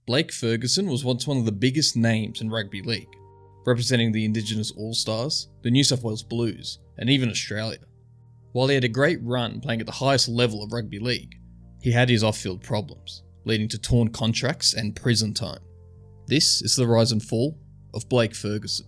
Blake Ferguson was once one of the biggest names in rugby league, representing the Indigenous All-Stars, the New South Wales Blues, and even Australia. While he had a great run playing at the highest level of rugby league, he had his off-field problems, leading to torn contracts and prison time. This is the rise and fall of Blake Ferguson.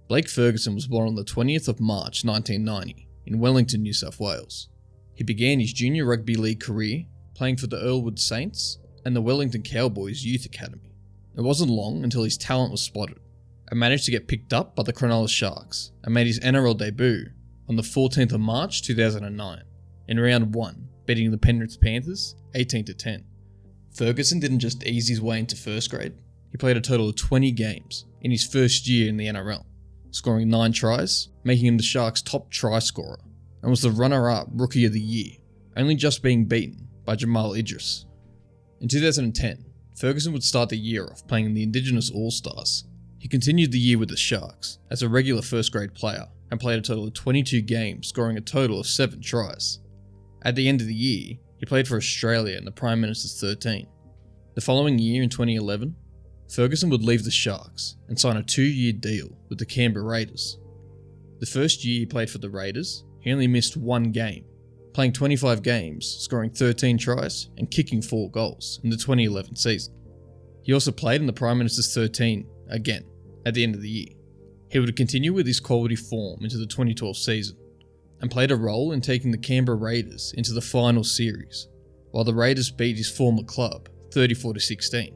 Blake Ferguson was born on the 20th of March 1990 in Wellington, New South Wales. He began his junior rugby league career playing for the Earlwood Saints and the Wellington Cowboys Youth Academy. It wasn't long until his talent was spotted and managed to get picked up by the Cronulla Sharks and made his NRL debut on the 14th of March 2009 in round 1, beating the Penrith Panthers 18-10. Ferguson didn't just ease his way into first grade, he played a total of 20 games in his first year in the NRL, scoring 9 tries, making him the Sharks' top try scorer, and was the runner-up Rookie of the Year, only just being beaten by Jamal Idris. In 2010, Ferguson would start the year off playing in the Indigenous All-Stars. He continued the year with the Sharks as a regular first-grade player and played a total of 22 games, scoring a total of 7 tries. At the end of the year, he played for Australia in the Prime Minister's 13. The following year, in 2011, Ferguson would leave the Sharks and sign a 2-year deal with the Canberra Raiders. The first year he played for the Raiders, he only missed 1 game, playing 25 games, scoring 13 tries and kicking 4 goals in the 2011 season. He also played in the Prime Minister's 13 again at the end of the year. He would continue with his quality form into the 2012 season and played a role in taking the Canberra Raiders into the final series, while the Raiders beat his former club 34-16.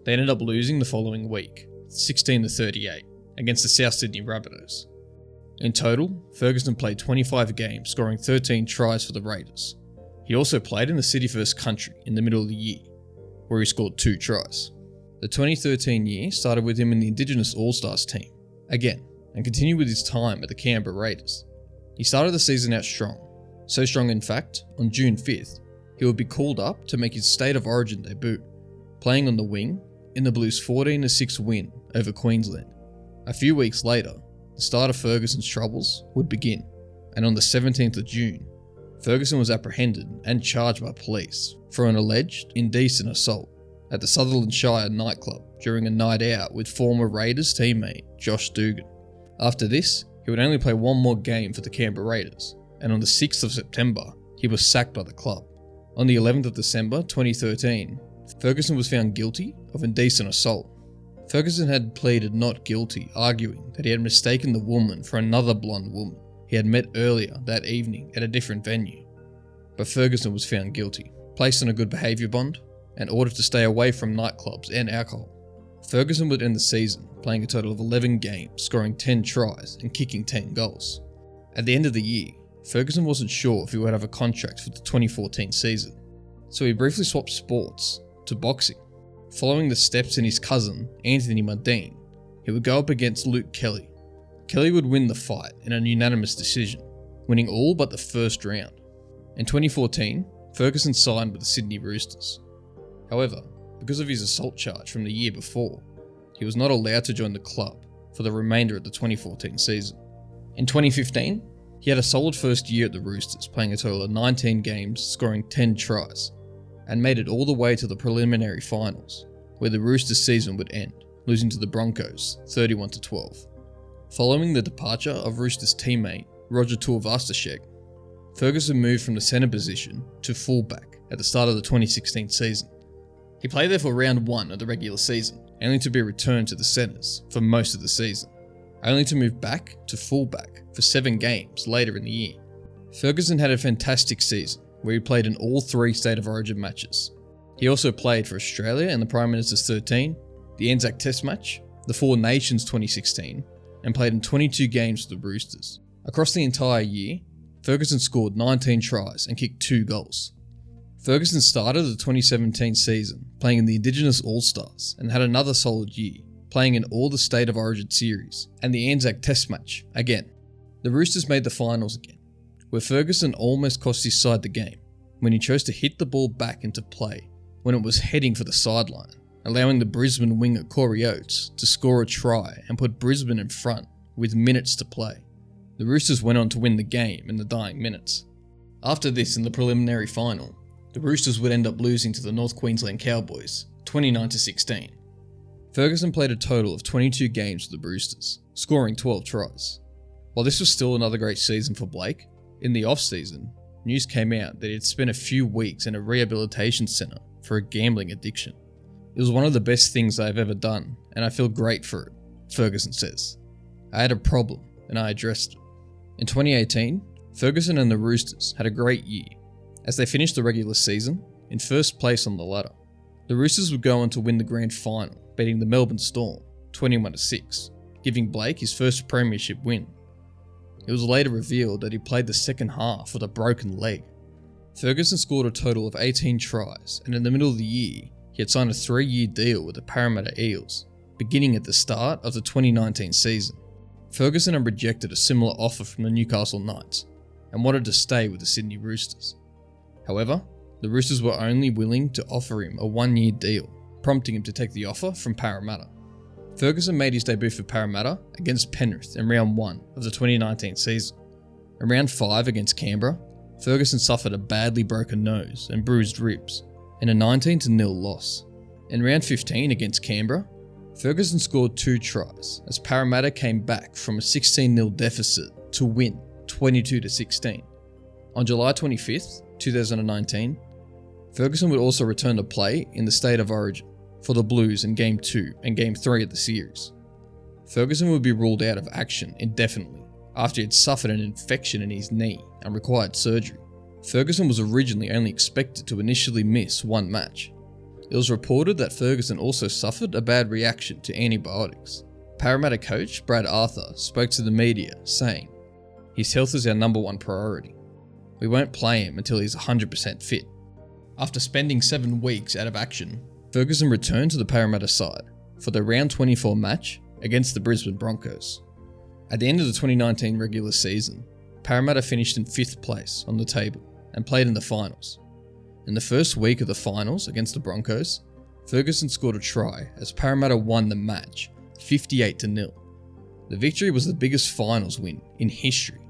They ended up losing the following week, 16-38, against the South Sydney Rabbitohs. In total, Ferguson played 25 games, scoring 13 tries for the Raiders. He also played in the City First Country in the middle of the year, where he scored 2 tries. The 2013 year started with him in the Indigenous All-Stars team, again, and continued with his time at the Canberra Raiders. He started the season out strong, so strong in fact, on June 5th, he would be called up to make his State of Origin debut, playing on the wing in the Blues' 14-6 win over Queensland. A few weeks later, the start of Ferguson's troubles would begin, and on the 17th of June, Ferguson was apprehended and charged by police for an alleged indecent assault at the Sutherland Shire nightclub during a night out with former Raiders teammate Josh Dugan. After this, he would only play 1 more game for the Canberra Raiders, and on the 6th of September, he was sacked by the club. On the 11th of December 2013, Ferguson was found guilty of indecent assault. Ferguson had pleaded not guilty, arguing that he had mistaken the woman for another blonde woman he had met earlier that evening at a different venue. But Ferguson was found guilty, placed on a good behaviour bond, and ordered to stay away from nightclubs and alcohol. Ferguson would end the season playing a total of 11 games, scoring 10 tries and kicking 10 goals. At the end of the year, Ferguson wasn't sure if he would have a contract for the 2014 season, so he briefly swapped sports to boxing. Following the steps in his cousin, Anthony Mundine, he would go up against Luke Kelly. Kelly would win the fight in a unanimous decision, winning all but the first round. In 2014, Ferguson signed with the Sydney Roosters. However, because of his assault charge from the year before, he was not allowed to join the club for the remainder of the 2014 season. In 2015, he had a solid first year at the Roosters, playing a total of 19 games, scoring 10 tries, and made it all the way to the preliminary finals, where the Roosters season would end, losing to the Broncos 31-12. Following the departure of Roosters teammate Roger Tuivasa-Sheck, Ferguson moved from the centre position to fullback at the start of the 2016 season. He played there for round 1 of the regular season, only to be returned to the centres for most of the season, only to move back to fullback for 7 games later in the year. Ferguson had a fantastic season where he played in all 3 State of Origin matches. He also played for Australia in the Prime Minister's 13, the Anzac Test match, the 4 Nations 2016, and played in 22 games for the Roosters. Across the entire year, Ferguson scored 19 tries and kicked 2 goals. Ferguson started the 2017 season playing in the Indigenous All-Stars and had another solid year, playing in all the State of Origin series and the Anzac Test match again. The Roosters made the finals again, where Ferguson almost cost his side the game when he chose to hit the ball back into play when it was heading for the sideline, allowing the Brisbane winger Corey Oates to score a try and put Brisbane in front with minutes to play. The Roosters went on to win the game in the dying minutes. After this, in the preliminary final, the Roosters would end up losing to the North Queensland Cowboys 29-16. Ferguson played a total of 22 games for the Roosters, scoring 12 tries. While this was still another great season for Blake, in the off-season, news came out that he had spent a few weeks in a rehabilitation centre for a gambling addiction. It was one of the best things I have ever done, and I feel great for it, Ferguson says. I had a problem, and I addressed it. In 2018, Ferguson and the Roosters had a great year, as they finished the regular season in first place on the ladder. The Roosters would go on to win the grand final, beating the Melbourne Storm 21-6, giving Blake his first premiership win. It was later revealed that he played the second half with a broken leg. Ferguson scored a total of 18 tries, and in the middle of the year, he had signed a 3-year deal with the Parramatta Eels, beginning at the start of the 2019 season. Ferguson had rejected a similar offer from the Newcastle Knights, and wanted to stay with the Sydney Roosters. However, the Roosters were only willing to offer him a 1-year deal, prompting him to take the offer from Parramatta. Ferguson made his debut for Parramatta against Penrith in round 1 of the 2019 season. In round 5 against Canberra, Ferguson suffered a badly broken nose and bruised ribs in a 19-0 loss. In round 15 against Canberra, Ferguson scored 2 tries as Parramatta came back from a 16-0 deficit to win 22-16. On July 25th, 2019, Ferguson would also return to play in the State of Origin for the Blues in Game 2 and Game 3 of the series. Ferguson would be ruled out of action indefinitely after he had suffered an infection in his knee and required surgery. Ferguson was originally only expected to initially miss 1 match. It was reported that Ferguson also suffered a bad reaction to antibiotics. Parramatta coach Brad Arthur spoke to the media saying, "His health is our number 1 priority. We won't play him until he's 100% fit." After spending 7 weeks out of action, Ferguson returned to the Parramatta side for the round 24 match against the Brisbane Broncos. At the end of the 2019 regular season, Parramatta finished in 5th place on the table and played in the finals. In the first week of the finals against the Broncos, Ferguson scored a try as Parramatta won the match 58-0. The victory was the biggest finals win in history.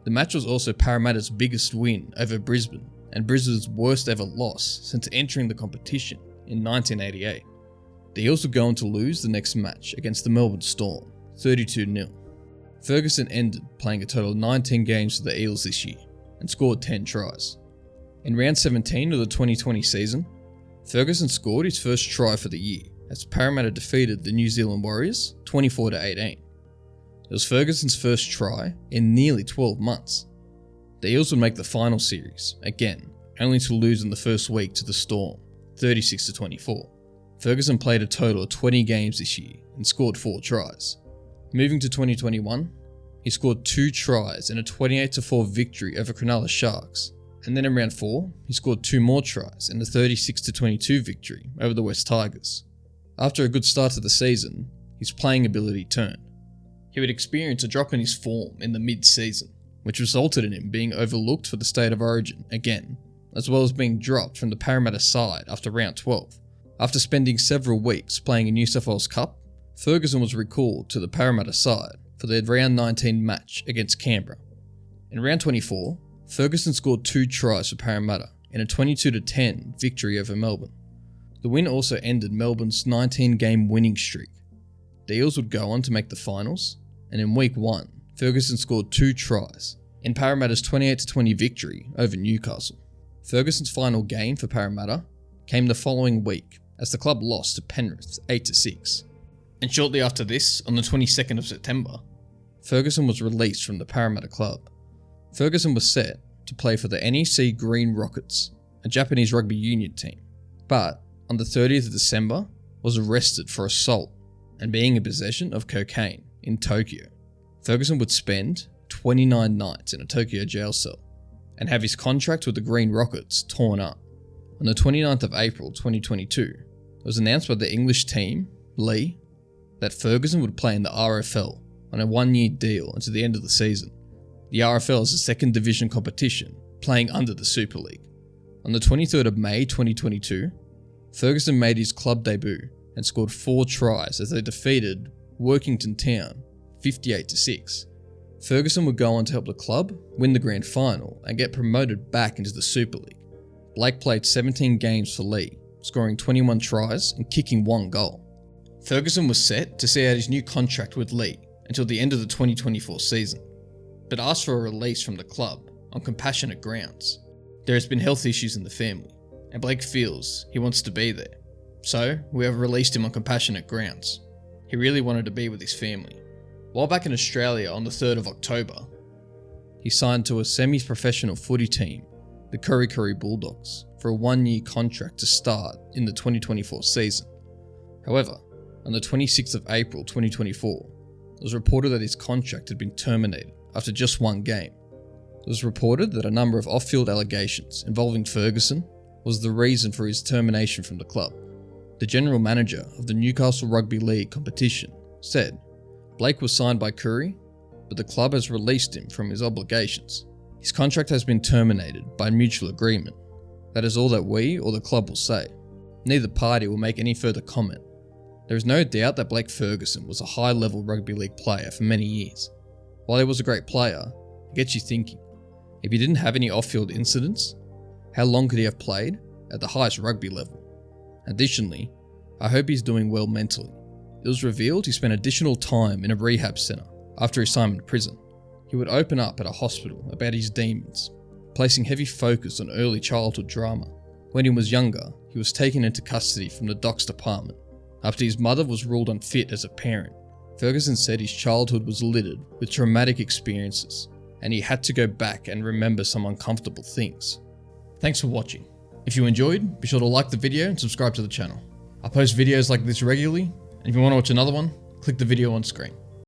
The match was also Parramatta's biggest win over Brisbane and Brisbane's worst ever loss since entering the competition in 1988. The Eels would go on to lose the next match against the Melbourne Storm 32-0. Ferguson ended playing a total of 19 games for the Eels this year and scored 10 tries. In round 17 of the 2020 season, Ferguson scored his first try for the year as Parramatta defeated the New Zealand Warriors 24-18. It was Ferguson's first try in nearly 12 months. The Eels would make the final series, again, only to lose in the first week to the Storm, 36-24. Ferguson played a total of 20 games this year and scored 4 tries. Moving to 2021, he scored 2 tries in a 28-4 victory over Cronulla Sharks, and then in round 4, he scored 2 more tries in a 36-22 victory over the West Tigers. After a good start to the season, his playing ability turned. He would experience a drop in his form in the mid-season, which resulted in him being overlooked for the State of Origin again, as well as being dropped from the Parramatta side after round 12. After spending several weeks playing in New South Wales Cup, Ferguson was recalled to the Parramatta side for their round 19 match against Canberra. In round 24, Ferguson scored 2 tries for Parramatta in a 22-10 victory over Melbourne. The win also ended Melbourne's 19-game winning streak. The Eels would go on to make the finals, and in week 1, Ferguson scored 2 tries in Parramatta's 28-20 victory over Newcastle. Ferguson's final game for Parramatta came the following week as the club lost to Penrith 8-6. And shortly after this, on the 22nd of September, Ferguson was released from the Parramatta club. Ferguson was set to play for the NEC Green Rockets, a Japanese rugby union team, but on the 30th of December was arrested for assault and being in possession of cocaine in Tokyo. Ferguson would spend 29 nights in a Tokyo jail cell and have his contract with the Green Rockets torn up. On the 29th of April 2022, it was announced by the English team, Lee, that Ferguson would play in the RFL on a 1-year deal until the end of the season. The RFL is a second division competition, playing under the Super League. On the 23rd of May 2022, Ferguson made his club debut and scored 4 tries as they defeated Workington Town 58-6. Ferguson would go on to help the club win the grand final and get promoted back into the Super League. Blake played 17 games for Lee scoring 21 tries and kicking 1 goal. Ferguson was set to see out his new contract with League until the end of the 2024 season, but asked for a release from the club on compassionate grounds. There has been health issues in the family, and Blake feels he wants to be there. So, we have released him on compassionate grounds. He really wanted to be with his family. While back in Australia on the 3rd of October, he signed to a semi-professional footy team, the Kurri Bulldogs, for a 1-year contract to start in the 2024 season. However, on the 26th of April 2024, it was reported that his contract had been terminated after just 1 game. It was reported that a number of off-field allegations involving Ferguson was the reason for his termination from the club. The general manager of the Newcastle Rugby League competition said Blake was signed by Kurri, but the club has released him from his obligations. His contract has been terminated by mutual agreement. That is all that we or the club will say. Neither party will make any further comment. There is no doubt that Blake Ferguson was a high-level rugby league player for many years. While he was a great player, it gets you thinking, if he didn't have any off-field incidents, how long could he have played at the highest rugby level? Additionally, I hope he's doing well mentally. It was revealed he spent additional time in a rehab centre after his time in prison. He would open up at a hospital about his demons, placing heavy focus on early childhood drama. When he was younger, he was taken into custody from the Docs department after his mother was ruled unfit as a parent. Ferguson said his childhood was littered with traumatic experiences, and he had to go back and remember some uncomfortable things. Thanks for watching. If you enjoyed, be sure to like the video and subscribe to the channel. I post videos like this regularly, and if you want to watch another one, click the video on screen.